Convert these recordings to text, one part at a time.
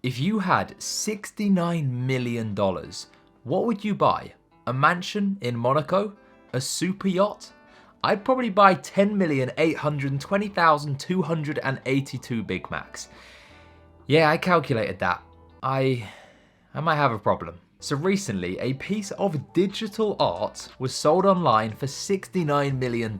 If you had $69 million, what would you buy? A mansion in Monaco? A super yacht? I'd probably buy 10,820,282 Big Macs. Yeah, I calculated that. I might have a problem. So recently, a piece of digital art was sold online for $69 million,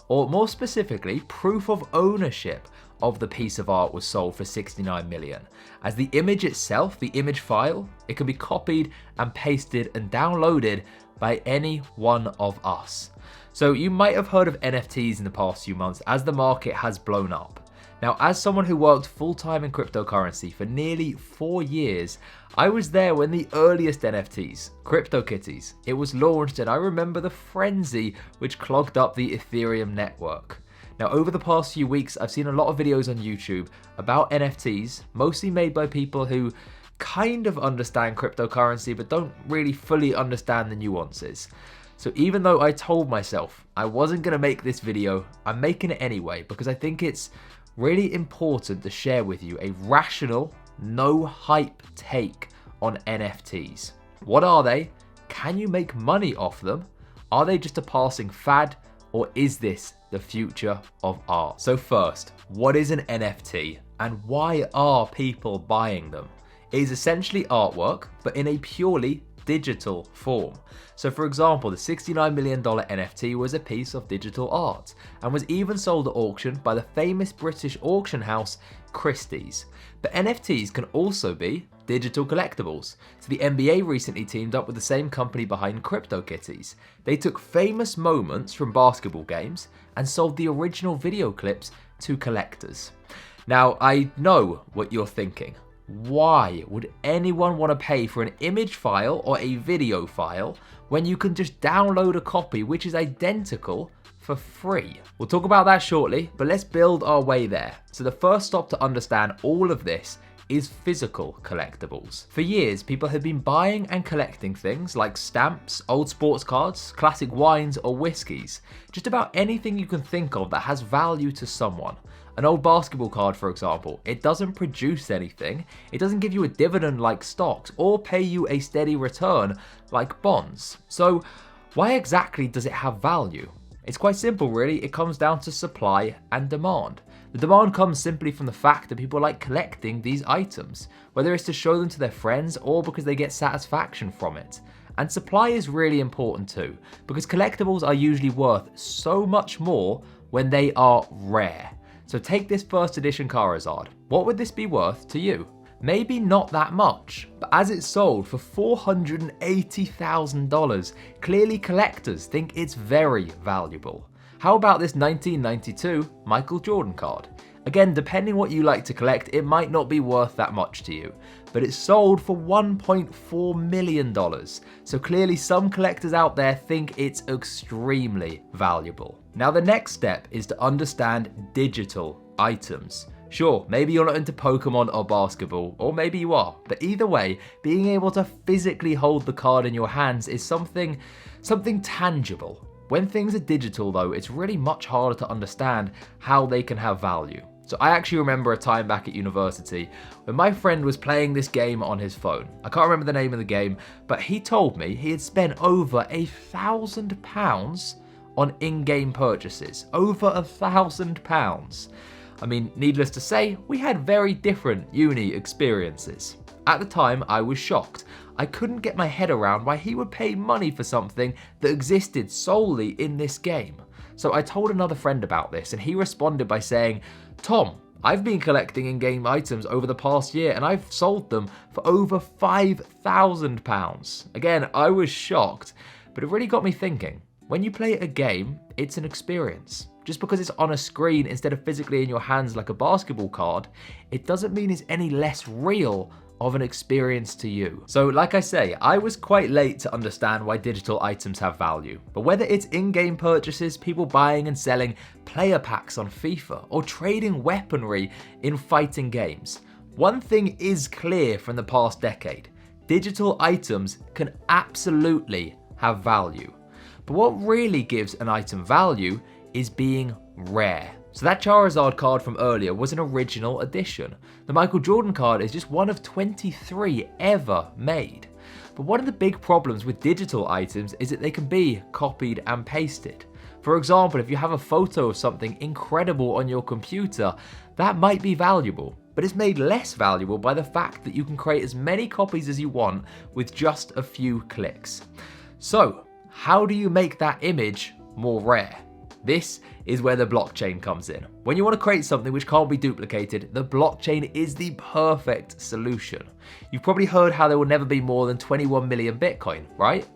or more specifically, proof of ownership of the piece of art was sold for $69 million. As the image itself, the image file, it can be copied and pasted and downloaded by any one of us. So you might have heard of NFTs in the past few months as the market has blown up. Now, as someone who worked full-time in cryptocurrency for nearly 4 years, I was there when the earliest NFTs, CryptoKitties, it was launched, and I remember the frenzy which clogged up the Ethereum network. Now, over the past few weeks, I've seen a lot of videos on YouTube about NFTs, mostly made by people who kind of understand cryptocurrency but don't really fully understand the nuances. So even though I told myself I wasn't going to make this video, I'm making it anyway because I think it's really important to share with you a rational, no hype take on NFTs. What are they? Can you make money off them? Are they just a passing fad, or is this the future of art? So first, what is an NFT and why are people buying them? It is essentially artwork, but in a purely digital form. So for example, the $69 million NFT was a piece of digital art and was even sold at auction by the famous British auction house Christie's. But NFTs can also be digital collectibles. So the NBA recently teamed up with the same company behind CryptoKitties. They took famous moments from basketball games and sold the original video clips to collectors. Now, I know what you're thinking. Why would anyone want to pay for an image file or a video file when you can just download a copy which is identical for free? We'll talk about that shortly, but let's build our way there. So the first stop to understand all of this is physical collectibles. For years, people have been buying and collecting things like stamps, old sports cards, classic wines or whiskies. Just about anything you can think of that has value to someone. An old basketball card, for example, it doesn't produce anything, it doesn't give you a dividend like stocks, or pay you a steady return like bonds. So why exactly does it have value? It's quite simple really, it comes down to supply and demand. The demand comes simply from the fact that people like collecting these items, whether it's to show them to their friends or because they get satisfaction from it. And supply is really important too, because collectibles are usually worth so much more when they are rare. So take this first edition Charizard. What would this be worth to you? Maybe not that much, but as it's sold for $480,000, clearly collectors think it's very valuable. How about this 1992 Michael Jordan card? Again, depending what you like to collect, it might not be worth that much to you, but it's sold for $1.4 million. So clearly some collectors out there think it's extremely valuable. Now the next step is to understand digital items. Sure, maybe you're not into Pokemon or basketball, or maybe you are, but either way, being able to physically hold the card in your hands is something tangible. When things are digital though, it's really much harder to understand how they can have value. So I actually remember a time back at university when my friend was playing this game on his phone. I can't remember the name of the game, but he told me he had spent over £1,000 on in-game purchases. Over £1,000. I mean, needless to say, we had very different uni experiences. At the time, I was shocked. I couldn't get my head around why he would pay money for something that existed solely in this game. So I told another friend about this and he responded by saying, "Tom, I've been collecting in-game items over the past year and I've sold them for over £5,000. Again, I was shocked, but it really got me thinking. When you play a game, it's an experience. Just because it's on a screen instead of physically in your hands like a basketball card, it doesn't mean it's any less real of an experience to you. So like I say, I was quite late to understand why digital items have value. But whether it's in-game purchases, people buying and selling player packs on FIFA, or trading weaponry in fighting games, one thing is clear from the past decade. Digital items can absolutely have value. But what really gives an item value is being rare. So that Charizard card from earlier was an original edition. The Michael Jordan card is just one of 23 ever made. But one of the big problems with digital items is that they can be copied and pasted. For example, if you have a photo of something incredible on your computer, that might be valuable, but it's made less valuable by the fact that you can create as many copies as you want with just a few clicks. So, how do you make that image more rare? This is where the blockchain comes in. When you want to create something which can't be duplicated, the blockchain is the perfect solution. You've probably heard how there will never be more than 21 million Bitcoin, right?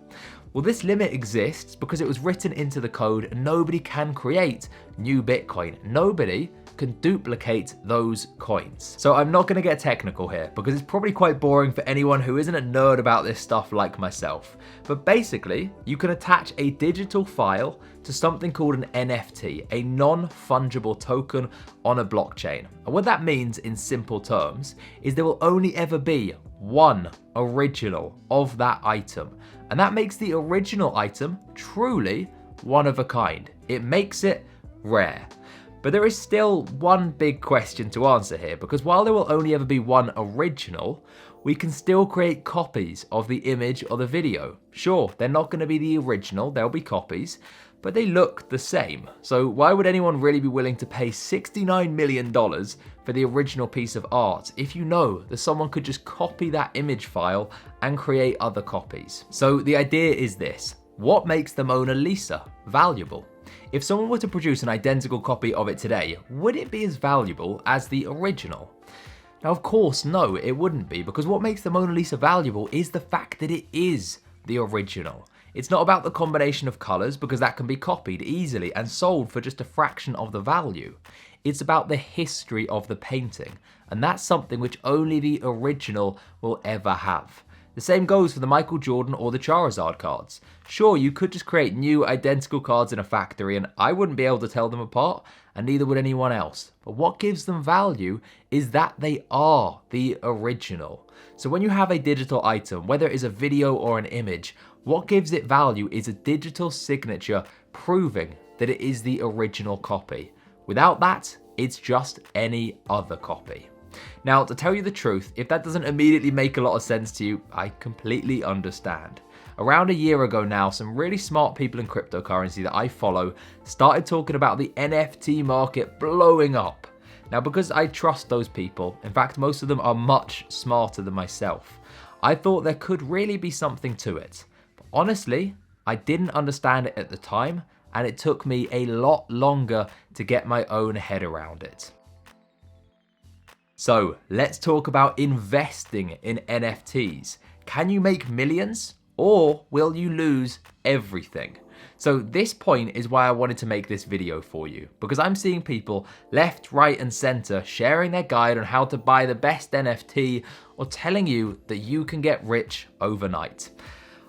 Well, this limit exists because it was written into the code and nobody can create new Bitcoin. Nobody can duplicate those coins. So I'm not going to get technical here because it's probably quite boring for anyone who isn't a nerd about this stuff like myself. But basically, you can attach a digital file to something called an NFT, a non-fungible token on a blockchain. And what that means in simple terms is there will only ever be one original of that item. And that makes the original item truly one of a kind. It makes it rare. But there is still one big question to answer here, because while there will only ever be one original, we can still create copies of the image or the video. Sure, they're not going to be the original, they'll be copies, but they look the same. So why would anyone really be willing to pay $69 million for the original piece of art if you know that someone could just copy that image file and create other copies? So the idea is this: what makes the Mona Lisa valuable? If someone were to produce an identical copy of it today, would it be as valuable as the original? Now, of course, no, it wouldn't be, because what makes the Mona Lisa valuable is the fact that it is the original. It's not about the combination of colours, because that can be copied easily and sold for just a fraction of the value. It's about the history of the painting, and that's something which only the original will ever have. The same goes for the Michael Jordan or the Charizard cards. Sure, you could just create new identical cards in a factory and I wouldn't be able to tell them apart, and neither would anyone else. But what gives them value is that they are the original. So when you have a digital item, whether it is a video or an image, what gives it value is a digital signature proving that it is the original copy. Without that, it's just any other copy. Now, to tell you the truth, if that doesn't immediately make a lot of sense to you, I completely understand. Around a year ago now, some really smart people in cryptocurrency that I follow started talking about the NFT market blowing up. Now, because I trust those people, in fact, most of them are much smarter than myself, I thought there could really be something to it. But honestly, I didn't understand it at the time, and it took me a lot longer to get my own head around it. So let's talk about investing in NFTs. Can you make millions, or will you lose everything? So this point is why I wanted to make this video for you, because I'm seeing people left, right and center sharing their guide on how to buy the best NFT or telling you that you can get rich overnight.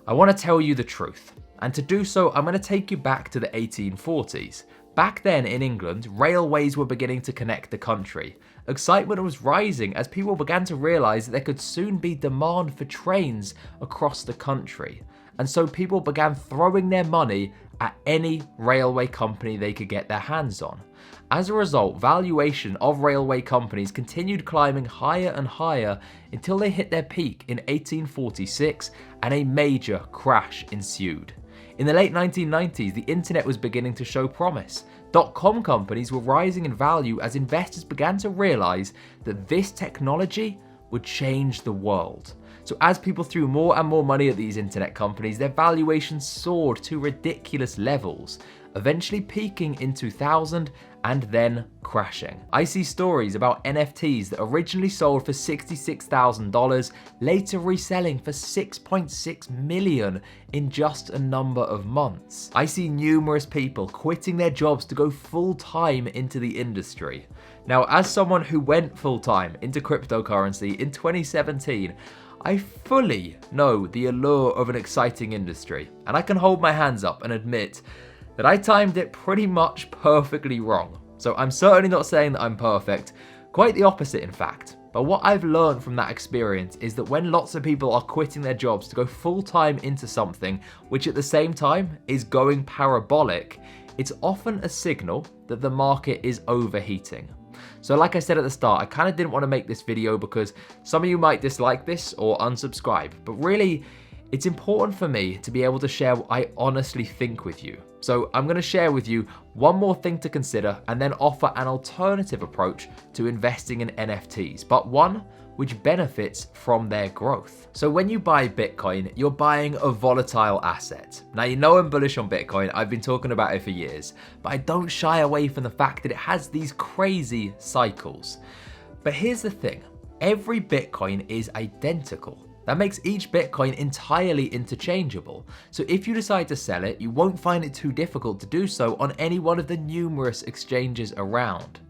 I want to tell you the truth, and to do so I'm going to take you back to the 1840s. Back then in England, railways were beginning to connect the country. Excitement was rising as people began to realise that there could soon be demand for trains across the country. And so people began throwing their money at any railway company they could get their hands on. As a result, valuation of railway companies continued climbing higher and higher until they hit their peak in 1846 and a major crash ensued. In the late 1990s, the internet was beginning to show promise. .com companies were rising in value as investors began to realize that this technology would change the world. So as people threw more and more money at these internet companies, their valuations soared to ridiculous levels, eventually peaking in 2000 and then crashing. I see stories about NFTs that originally sold for $66,000, later reselling for $6.6 million in just a number of months. I see numerous people quitting their jobs to go full-time into the industry. Now, as someone who went full-time into cryptocurrency in 2017, I fully know the allure of an exciting industry, and I can hold my hands up and admit that I timed it pretty much perfectly wrong. So I'm certainly not saying that I'm perfect, quite the opposite in fact. But what I've learned from that experience is that when lots of people are quitting their jobs to go full-time into something, which at the same time is going parabolic, it's often a signal that the market is overheating. So like I said at the start, I kind of didn't want to make this video because some of you might dislike this or unsubscribe, but really it's important for me to be able to share what I honestly think with you. So I'm going to share with you one more thing to consider and then offer an alternative approach to investing in NFTs, but one which benefits from their growth. So when you buy Bitcoin, you're buying a volatile asset. Now, you know I'm bullish on Bitcoin. I've been talking about it for years, but I don't shy away from the fact that it has these crazy cycles. But here's the thing, every Bitcoin is identical. That makes each Bitcoin entirely interchangeable. So if you decide to sell it, you won't find it too difficult to do so on any one of the numerous exchanges around.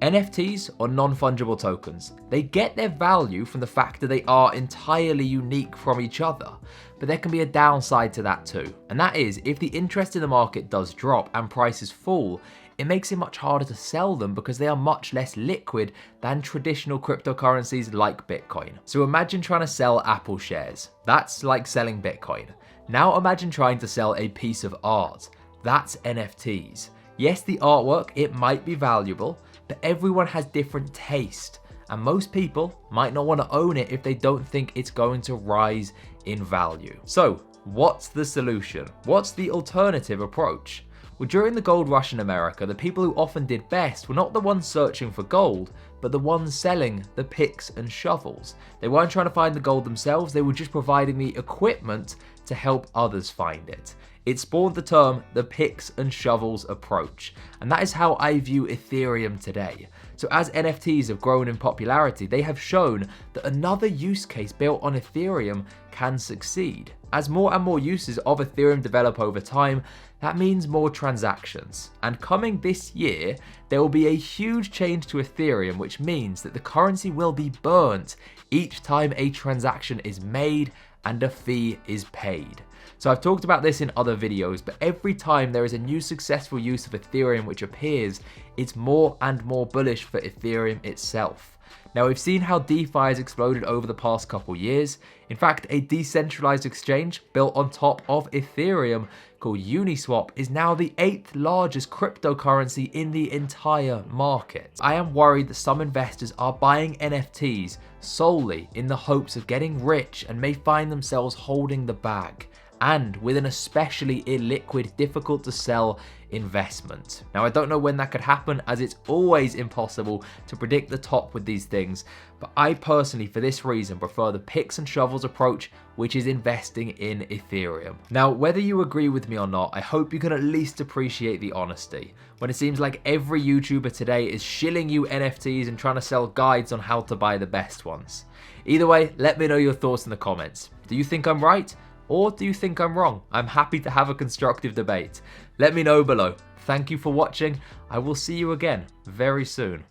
NFTs, or non-fungible tokens, they get their value from the fact that they are entirely unique from each other, but there can be a downside to that too. And that is, if the interest in the market does drop and prices fall, it makes it much harder to sell them because they are much less liquid than traditional cryptocurrencies like Bitcoin. So imagine trying to sell Apple shares. That's like selling Bitcoin. Now imagine trying to sell a piece of art. That's NFTs. Yes, the artwork, it might be valuable, but everyone has different taste, and most people might not want to own it if they don't think it's going to rise in value. So, what's the solution? What's the alternative approach? Well, during the gold rush in America, the people who often did best were not the ones searching for gold, but the ones selling the picks and shovels. They weren't trying to find the gold themselves, they were just providing the equipment to help others find it. It spawned the term the picks and shovels approach, and that is how I view Ethereum today. So as NFTs have grown in popularity, they have shown that another use case built on Ethereum can succeed. As more and more uses of Ethereum develop over time, that means more transactions. And coming this year, there will be a huge change to Ethereum, which means that the currency will be burnt each time a transaction is made and a fee is paid. So I've talked about this in other videos, but every time there is a new successful use of Ethereum which appears, it's more and more bullish for Ethereum itself. Now we've seen how DeFi has exploded over the past couple years. In fact, a decentralized exchange built on top of Ethereum called Uniswap is now the 8th largest cryptocurrency in the entire market. I am worried that some investors are buying NFTs solely in the hopes of getting rich and may find themselves holding the bag, and with an especially illiquid, difficult to sell investment. Now I don't know when that could happen, as it's always impossible to predict the top with these things, but I personally, for this reason, prefer the picks and shovels approach, which is investing in Ethereum. Now, whether you agree with me or not, I hope you can at least appreciate the honesty, when it seems like every YouTuber today is shilling you NFTs and trying to sell guides on how to buy the best ones. Either way, let me know your thoughts in the comments. Do you think I'm right? Or do you think I'm wrong? I'm happy to have a constructive debate. Let me know below. Thank you for watching. I will see you again very soon.